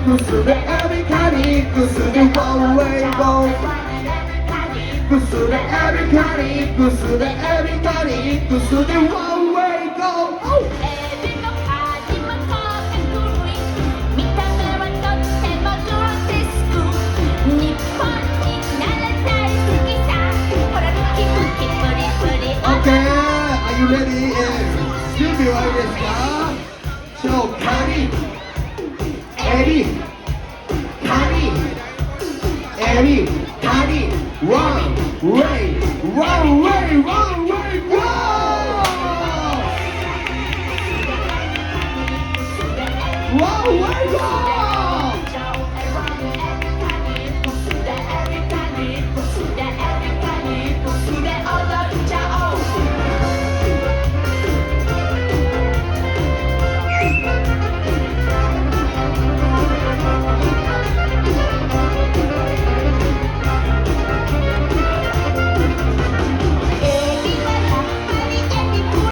구슬에 everybody 구슬에 one way go 구슬에 everybody 구슬에 everybody 구슬에 one way go エビの味もとても古い見た目はとってもグロテスク日本になら大好きさほらルキルキプリプリ Okay, are you ready? 準備はいいですか？そう、カニエビカニエビカニワンウェイワンウェイワンウェイゴーワンウェイゴー